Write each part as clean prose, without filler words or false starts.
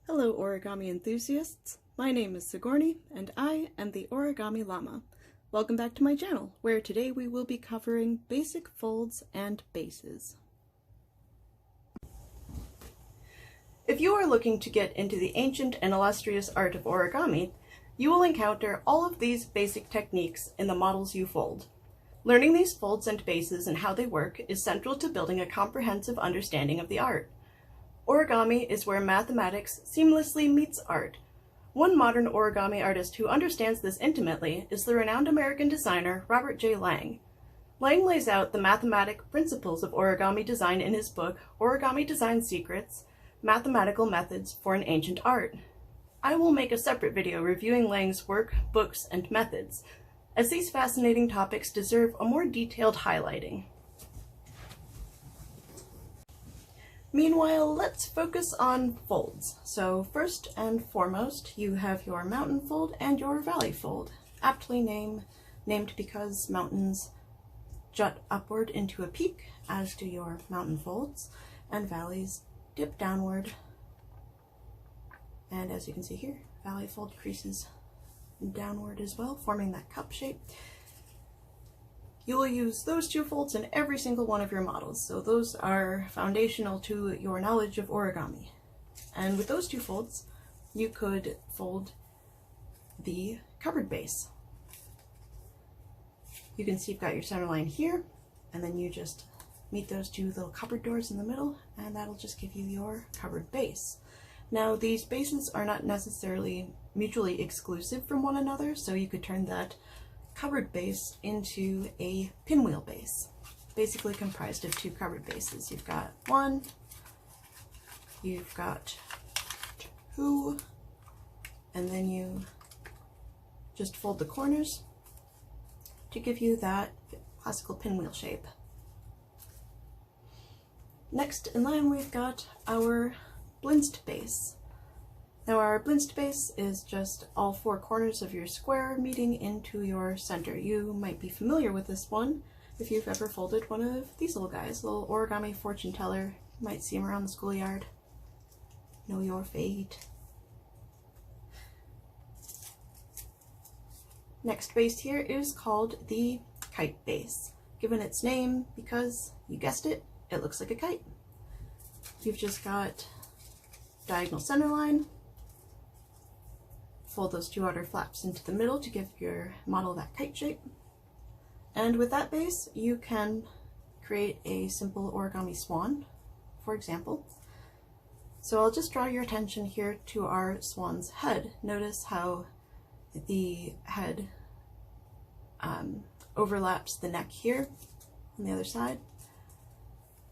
Hello origami enthusiasts, my name is Sigourney and I am the Origami Llama. Welcome back to my channel, where today we will be covering basic folds and bases. If you are looking to get into the ancient and illustrious art of origami, you will encounter all of these basic techniques in the models you fold. Learning these folds and bases and how they work is central to building a comprehensive understanding of the art. Origami is where mathematics seamlessly meets art. One modern origami artist who understands this intimately is the renowned American designer Robert J. Lang. Lang lays out the mathematic principles of origami design in his book, Origami Design Secrets: Mathematical Methods for an Ancient Art. I will make a separate video reviewing Lang's work, books, and methods, as these fascinating topics deserve a more detailed highlighting. Meanwhile, let's focus on folds. So first and foremost, you have your mountain fold and your valley fold, aptly named because mountains jut upward into a peak, as do your mountain folds, and valleys dip downward. And as you can see here, valley fold creases downward as well, forming that cup shape. You will use those two folds in every single one of your models, so those are foundational to your knowledge of origami. And with those two folds, you could fold the covered base. You can see you've got your center line here, and then you just meet those two little cupboard doors in the middle, and that'll just give you your covered base. Now, these bases are not necessarily mutually exclusive from one another, so you could turn that covered base into a pinwheel base, basically comprised of two covered bases. You've got one, you've got two, and then you just fold the corners to give you that classical pinwheel shape. Next in line, we've got our blinched base. Now our blinched base is just all four corners of your square meeting into your center. You might be familiar with this one if you've ever folded one of these little guys, little origami fortune teller. You might see them around the schoolyard. Know your fate. Next base here is called the kite base, given its name because, you guessed it, it looks like a kite. You've just got diagonal center line, fold those two outer flaps into the middle to give your model that kite shape. And with that base, you can create a simple origami swan, for example. So I'll just draw your attention here to our swan's head. Notice how the head overlaps the neck here on the other side.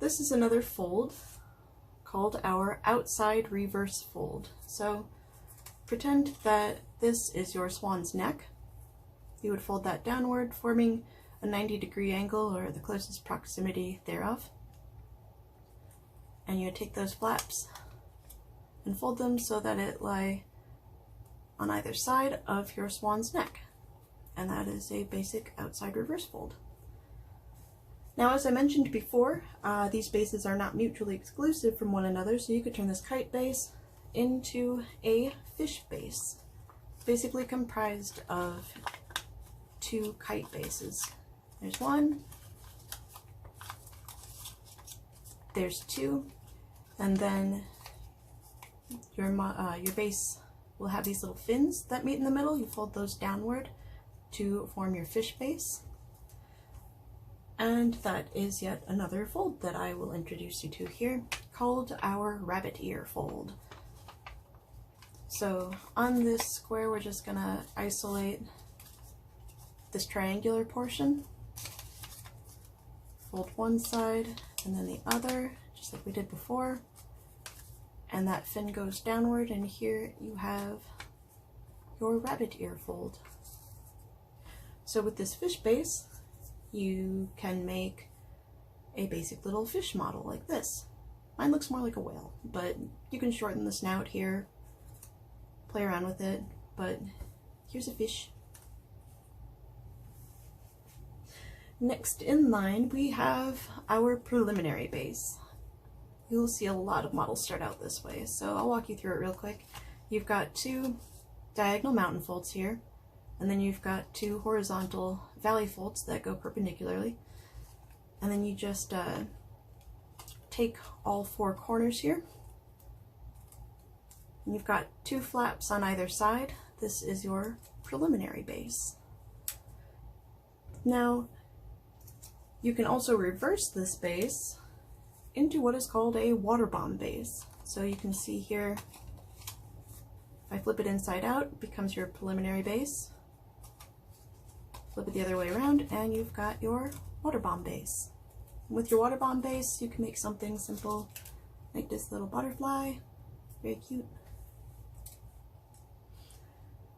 This is another fold called our outside reverse fold. So pretend that this is your swan's neck. You would fold that downward, forming a 90-degree angle, or the closest proximity thereof. And you would take those flaps and fold them so that it lie on either side of your swan's neck. And that is a basic outside reverse fold. Now, as I mentioned before, these bases are not mutually exclusive from one another, so you could turn this kite base into a fish base, basically comprised of two kite bases. There's one, there's two, and then your base will have these little fins that meet in the middle. You fold those downward to form your fish base. And that is yet another fold that I will introduce you to here, called our rabbit ear fold. So on this square, we're just gonna isolate this triangular portion, fold one side and then the other, just like we did before, and that fin goes downward, and here you have your rabbit ear fold. So with this fish base, you can make a basic little fish model like this. Mine looks more like a whale, but you can shorten the snout here, play around with it, but here's a fish. Next in line, we have our preliminary base. you'll see a lot of models start out this way, so I'll walk you through it real quick. You've got two diagonal mountain folds here, and then you've got two horizontal valley folds that go perpendicularly, and then you just take all four corners here, and you've got two flaps on either side. This is your preliminary base. Now you can also reverse this base into what is called a water bomb base. So you can see here, if I flip it inside out, it becomes your preliminary base. Flip it the other way around and you've got your water bomb base. With your water bomb base, you can make something simple like this little butterfly. Very cute.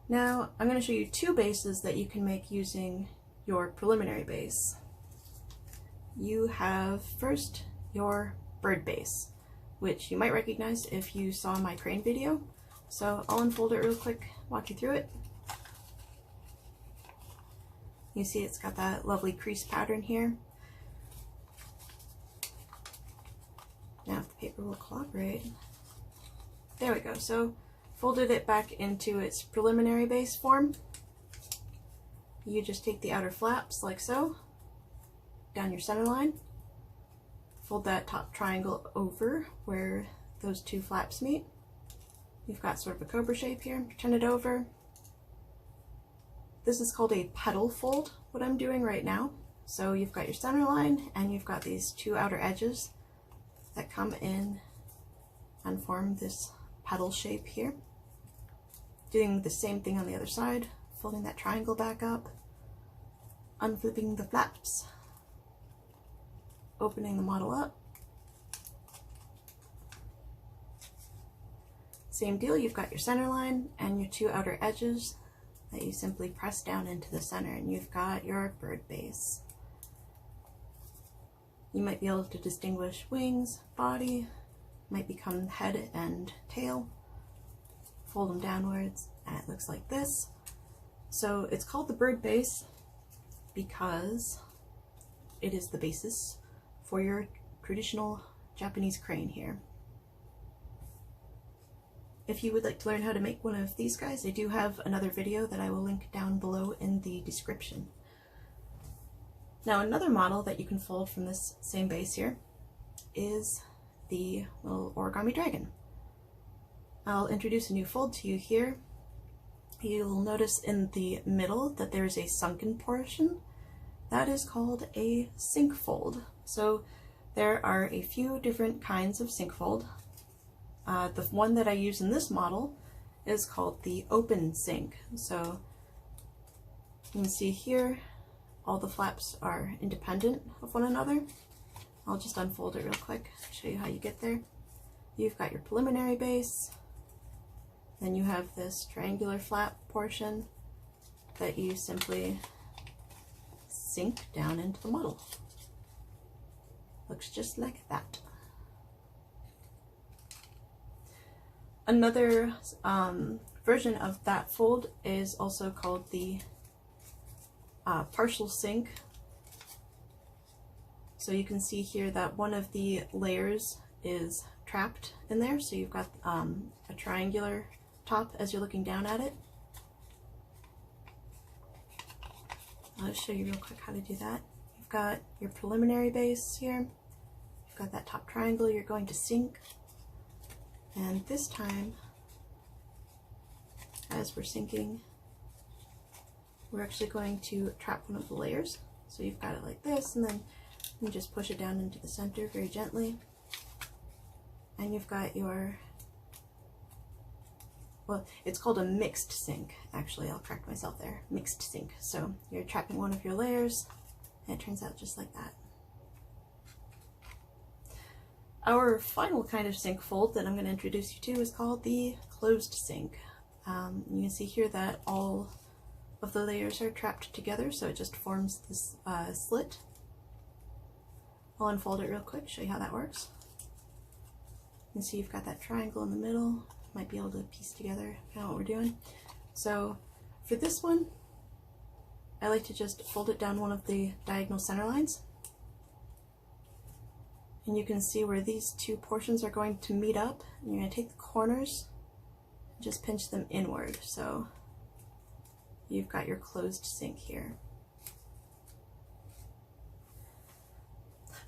Now I'm going to show you two bases that you can make using your preliminary base. You have first your bird base, which you might recognize if you saw my crane video. So I'll unfold it real quick, walk you through it. You see it's got that lovely crease pattern here. Now if the paper will cooperate. There we go. So folded it back into its preliminary base form. You just take the outer flaps like so, down your center line, fold that top triangle over where those two flaps meet. You've got sort of a cobra shape here. Turn it over. This is called a petal fold, what I'm doing right now. So you've got your center line and you've got these two outer edges that come in and form this petal shape here. Doing the same thing on the other side, folding that triangle back up, unflipping the flaps, opening the model up. Same deal, you've got your center line and your two outer edges that you simply press down into the center, and you've got your bird base. You might be able to distinguish wings, body, might become head and tail. Fold them downwards and it looks like this. So it's called the bird base because it is the basis for your traditional Japanese crane here. If you would like to learn how to make one of these guys, I do have another video that I will link down below in the description. Now another model that you can fold from this same base here is the little Origami Dragon. I'll introduce a new fold to you here. You'll notice in the middle that there's a sunken portion. That is called a sink fold. So there are a few different kinds of sink fold. The one that I use in this model is called the open sink. So you can see here all the flaps are independent of one another. I'll just unfold it real quick, show you how you get there. You've got your preliminary base, then you have this triangular flap portion that you simply sink down into the model. Looks just like that. Another version of that fold is also called the partial sink. So you can see here that one of the layers is trapped in there, so you've got a triangular top as you're looking down at it. I'll show you real quick how to do that. You've got your preliminary base here, you've got that top triangle you're going to sink, and this time as we're sinking we're actually going to trap one of the layers. So you've got it like this, and then you just push it down into the center very gently, and you've got your, well, it's called a mixed sink, actually. I'll correct myself there. Mixed sink. So you're trapping one of your layers, and it turns out just like that. Our final kind of sink fold that I'm going to introduce you to is called the closed sink. You can see here that all of the layers are trapped together, so it just forms this slit. I'll unfold it real quick, show you how that works. You can see you've got that triangle in the middle. Might be able to piece together kind of what we're doing. So for this one, I like to just fold it down one of the diagonal center lines. And you can see where these two portions are going to meet up. And you're going to take the corners and just pinch them inward. So you've got your closed sink here.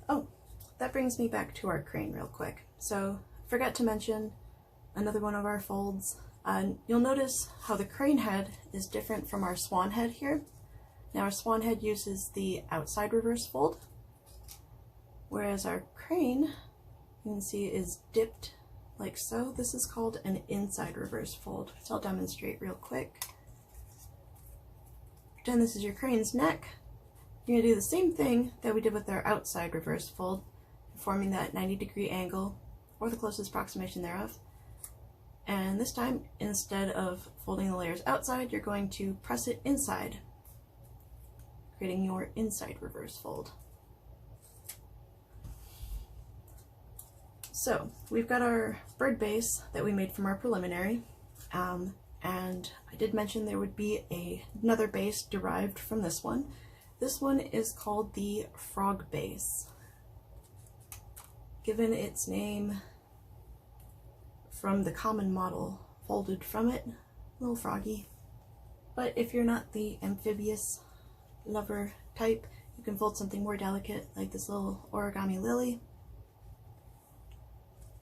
Oh, that brings me back to our crane real quick. So I forgot to mention another one of our folds. You'll notice how the crane head is different from our swan head here. Now our swan head uses the outside reverse fold, whereas our crane, you can see, is dipped like so. This is called an inside reverse fold. So I'll demonstrate real quick. Pretend this is your crane's neck. You're going to do the same thing that we did with our outside reverse fold, forming that 90-degree angle, or the closest approximation thereof. And this time, instead of folding the layers outside, you're going to press it inside, creating your inside reverse fold. So we've got our bird base that we made from our preliminary, and I did mention there would be another base derived from this one. This one is called the frog base, given its name from the common model folded from it, a little froggy. But if you're not the amphibious lover type, you can fold something more delicate like this little origami lily.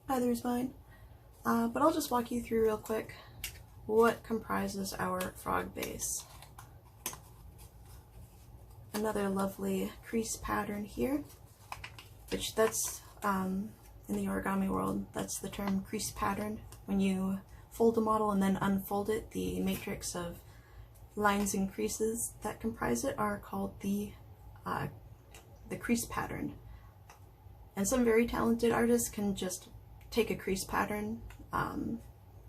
Either is fine. But I'll just walk you through real quick what comprises our frog base. Another lovely crease pattern here, which that's in the origami world, that's the term crease pattern. When you fold a model and then unfold it, the matrix of lines and creases that comprise it are called the crease pattern. And some very talented artists can just take a crease pattern,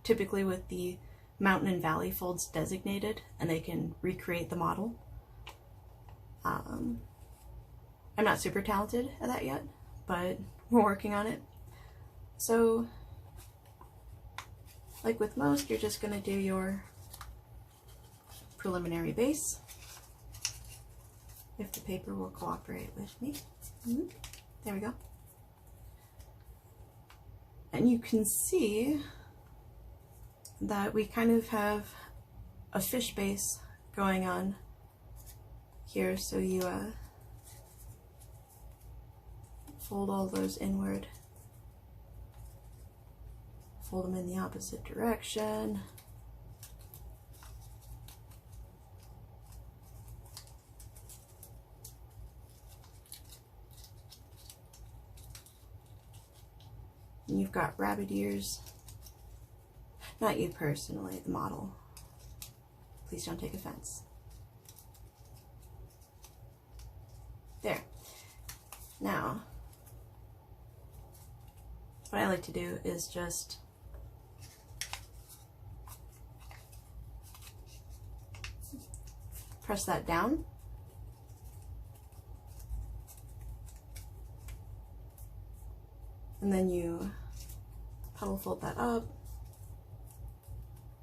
typically with the mountain and valley folds designated, and they can recreate the model. I'm not super talented at that yet, but we're working on it. So, like with most, you're just going to do your preliminary base, if the paper will cooperate with me. There we go. And you can see that we kind of have a fish base going on here, so you fold all those inward, fold them in the opposite direction, and you've got rabbit ears. Not you personally, the model. Please don't take offense. There. Now, what I like to do is just press that down, and then you petal fold that up.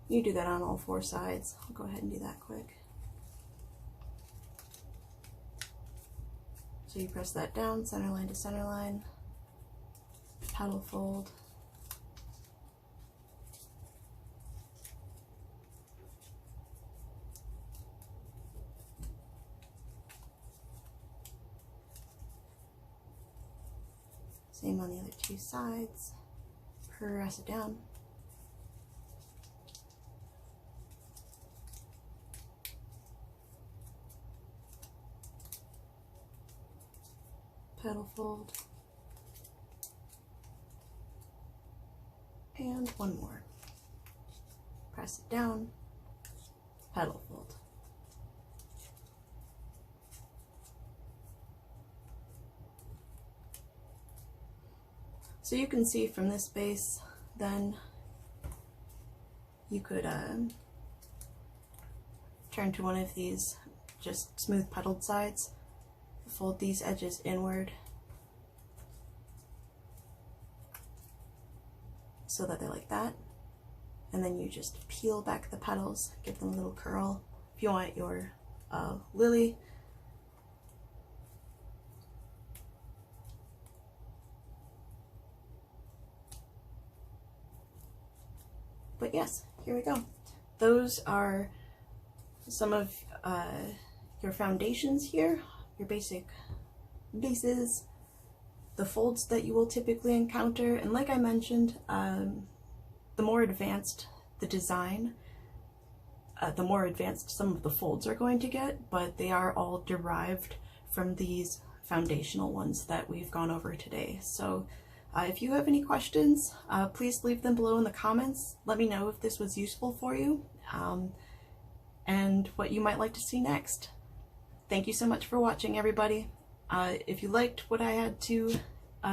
You do that on all four sides. I'll go ahead and do that quick. So you press that down, center line to center line, petal fold, same on the other two sides, press it down, petal fold, and one more. Press it down, petal fold. So you can see from this base, then you could turn to one of these just smooth petaled sides. Fold these edges inward so that they're like that, and then you just peel back the petals, give them a little curl. If you want your lily, But yes, here we go. Those are some of your foundations here, your basic bases, the folds that you will typically encounter, and like I mentioned, the more advanced the design, the more advanced some of the folds are going to get, but they are all derived from these foundational ones that we've gone over today. So if you have any questions, please leave them below in the comments. Let me know if this was useful for you, and what you might like to see next. Thank you so much for watching, everybody. If you liked what I had to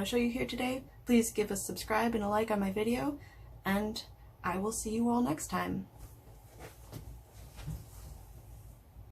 show you here today, please give a subscribe and a like on my video, and I will see you all next time.